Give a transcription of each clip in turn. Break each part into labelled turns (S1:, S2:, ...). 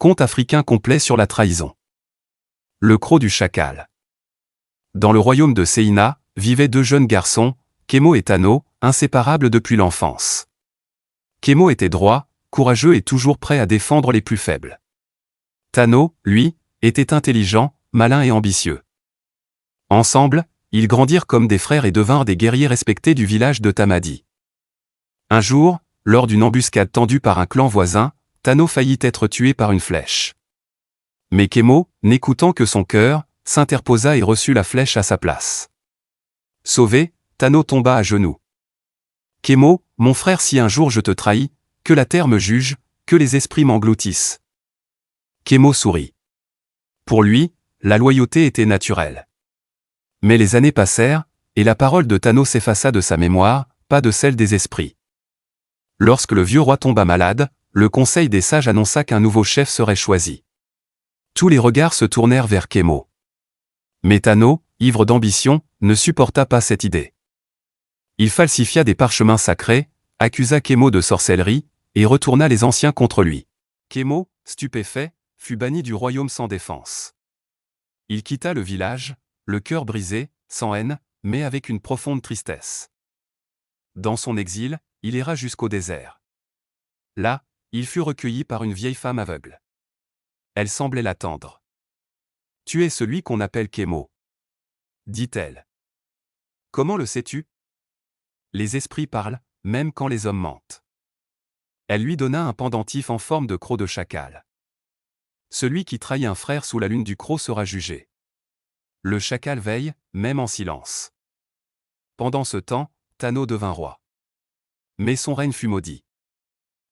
S1: conte africain complet sur la trahison. Le croc du chacal. Dans le royaume de Séina, vivaient deux jeunes garçons, Kémo et Tano, inséparables depuis l'enfance. Kémo était droit, courageux et toujours prêt à défendre les plus faibles. Tano, lui, était intelligent, malin et ambitieux. Ensemble, ils grandirent comme des frères et devinrent des guerriers respectés du village de Tamadi. Un jour, lors d'une embuscade tendue par un clan voisin, Tano faillit être tué par une flèche. Mais Kémo, n'écoutant que son cœur, s'interposa et reçut la flèche à sa place. Sauvé, Tano tomba à genoux. « Kémo, mon frère, si un jour je te trahis, que la terre me juge, que les esprits m'engloutissent. » Kémo sourit. Pour lui, la loyauté était naturelle. Mais les années passèrent, et la parole de Tano s'effaça de sa mémoire, pas de celle des esprits. Lorsque le vieux roi tomba malade, le conseil des sages annonça qu'un nouveau chef serait choisi. Tous les regards se tournèrent vers Kémo. Mais Tano, ivre d'ambition, ne supporta pas cette idée. Il falsifia des parchemins sacrés, accusa Kémo de sorcellerie, et retourna les anciens contre lui. Kémo, stupéfait, fut banni du royaume sans défense. Il quitta le village, le cœur brisé, sans haine, mais avec une profonde tristesse. Dans son exil, il erra jusqu'au désert. Là, il fut recueilli par une vieille femme aveugle. Elle semblait l'attendre. « Tu es celui qu'on appelle Kémo, » dit-elle. « Comment le sais-tu ? Les esprits parlent, même quand les hommes mentent. » Elle lui donna un pendentif en forme de croc de chacal. Celui qui trahit un frère sous la lune du croc sera jugé. Le chacal veille, même en silence. Pendant ce temps, Tano devint roi. Mais son règne fut maudit.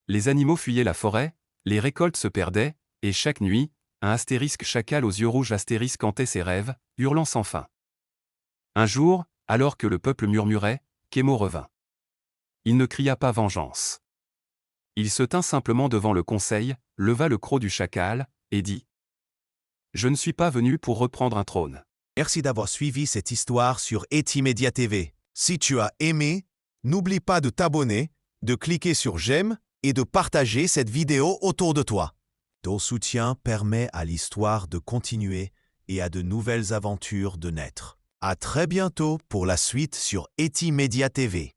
S1: Les animaux fuyaient la forêt, les récoltes se perdaient, et chaque nuit, un astérisque chacal aux yeux rouges astérisque hantait ses rêves, hurlant sans fin. Un jour, alors que le peuple murmurait, Kémo revint. Il ne cria pas vengeance. Il se tint simplement devant le conseil, leva le croc du chacal, et dit « Je ne suis pas venu pour reprendre un trône. »
S2: Merci d'avoir suivi cette histoire sur ETI-Media TV. Si tu as aimé, n'oublie pas de t'abonner, de cliquer sur j'aime et de partager cette vidéo autour de toi. Ton soutien permet à l'histoire de continuer et à de nouvelles aventures de naître. À très bientôt pour la suite sur ETI-Media TV.